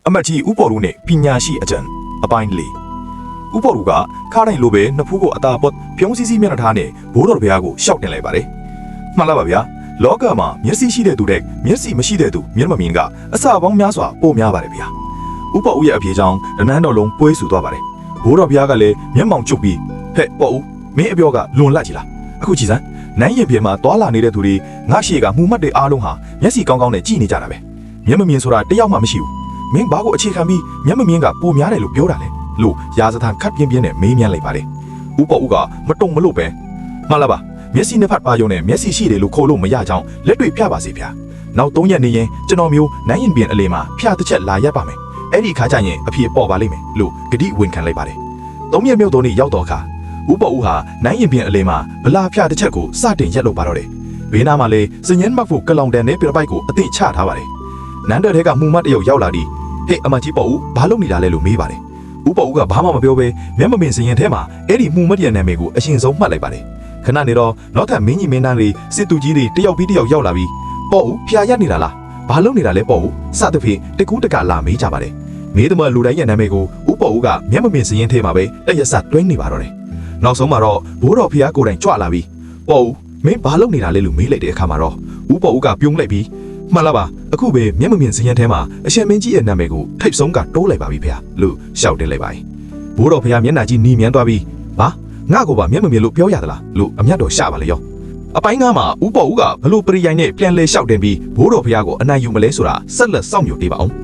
အမတ်ကြီးဥပေါ်လူနဲ့ပညာရှိအကြံအပိုင်းလေးဥပေါ်လူကခါတိုင်းလိုပဲနှစ်ဖူးကိုအသာပွတ်ပြုံးစီစီမျက်နှာထားနဲ့ဘိုးတော်ဘုရားကိုရှောက်တင်လိုက်ပါတယ်မှန်လားပါဗျာလောကမှာမျက်စိရှိတဲ့သူတဲ့မျက်စိမရှိတဲ့သူမျက်မမြင်ကအစာပေါင်းများစွာပိုများပါတယ်ဗျာဥပေါ်ဦးရဲ့အဖေကြောင့်တနန်းတော်လုံးပွဲဆူသွားပါတယ်ဘိုးတော်ဘုရားကလည်းမျက်မှောင်ကျုပ်ပြီးဟဲ့ပေါ်ဦးမင်းအပြောကလွန်လတ်ကြီးလားအခုကြည်စမ်းနိုင်ရင်ပြင်မှာတွာလာနေတဲ့သူတွေငါရှေ့ကမှုမှတ်တွေအားလုံးဟာမျက်စိကောင်းကောင်းနဲ့ကြည့်နေကြတာပဲမျက်မမြင်ဆိုတာတယောက်မှမရှိဘူးမင်းဘာကိုအခြေခံပြီးမျက်မမြင်ကပိုများတယ်လို့ပြောတာလေလို့ရာဇသံခတ်ပြင်းပြင်းနဲ့မေးမြန်းလိုက်ပါတယ်ဥပေါ်ဦးကမတုံမလို့ပဲမှန်လားပါမျက်စိနှစ်ဖက်ပါယုံနဲ့မျက်စိရှိတယ်လို့ခေါ်လို့မရကြောင်းလက်တွေဖြတ်ပါစေဗျာနောက်3ရက်နေရင်ကျွန်တော်မျိုးနိုင်ရင်ပြင်အလေမှာဖြတ်တစ်ချက်လာရက်ပါမယ်အဲ့ဒီခါကျရင်အဖြစ်ပေါ်ပါလိမ့်မယ်လို့ဂတိဝန်ခံလိုက်ပါတယ်3ရက်မြောက်တော်နေ့ရောက်တော့ခါဥပေါ်ဦးဟာနိုင်ရင်ပြင်အလေမှာဗလာဖြတ်တစ်ချက်ကိုစတင်ရက်လို့ပါတော့တယ်ဘေးနားမှာလေစညင်းမတ်ဖို့ကလောင်တန်နဲ့ပြပိုက်ကိုအသိချထားပါတယ်နန်းတော်ထဲကမှုမတ်တရုတ်ရောက်လာပြီးဟေ့အမကြီးပေါ်ဦးဘာလုပ်နေတာလဲလို့မေးပါတယ်ဥပေါ်ဦးကဘာမှမပြောဘဲမျက်မမြင်စရင်ထဲမှာအဲ့ဒီမှုမတ်ရဲ့နာမည်ကိုအရှင်ဆုံးမှတ်လိုက်ပါတယ်ခဏနေတော့နောက်ထပ်မင်းကြီးမင်းသားတွေစစ်သူကြီးတွေတယောက်ပြီးတယောက်ရောက်လာပြီးပေါ်ဦးဖျာရက်နေတာလားဘာလုပ်နေတာလဲပေါ်ဦးစသဖြင့်တကူးတကလာမေးကြပါတယ်မေးသမားလူတိုင်းရဲ့နာမည်ကိုဥပေါ်ဦးကမျက်မမြင်စရင်ထဲမှာပဲတရက်စတွင်းနေပါတော့တယ်နောက်ဆုံးမှာတော့ဘိုးတော်ဖျားကိုယ်တိုင်ကြွလာပြီးပေါ်ဦးမင်းဘာလုပ်နေတာလဲလို့မေးလိုက်တဲ့အခါမှာတော့ဥပေါ်ဦးကပြုံးလိုက်ပြီးမှန်လားပါအခုပဲမျက်မမြင်စရင်ထဲမှာအရှင်မင်းကြီးရဲ့နာမည်ကိုထိပ်ဆုံးကတိုးလိုက်ပါပြီဖေ။လို့ရှောက်တင်လိုက်ပါတယ်ဘိုးတော်ဖျားမျက်နှာကြီးနီမြန်းသွားပြီးဘာငါ့ကိုပါမျက်မမြင်လို့ပြောရသလားလို့အမျက်တော်ရှာပါလေရောအပိုင်းကားမှာဥပေါ်ဦးကဘလို့ပရိယိုင်နဲ့ပြန်လဲလျှောက်တင်ပြီးဘိုးတော်ဖျားကိုအနိုင်ယူမလဲဆိုတာဆက်လက်စောင့်မျှော်နေပါအောင်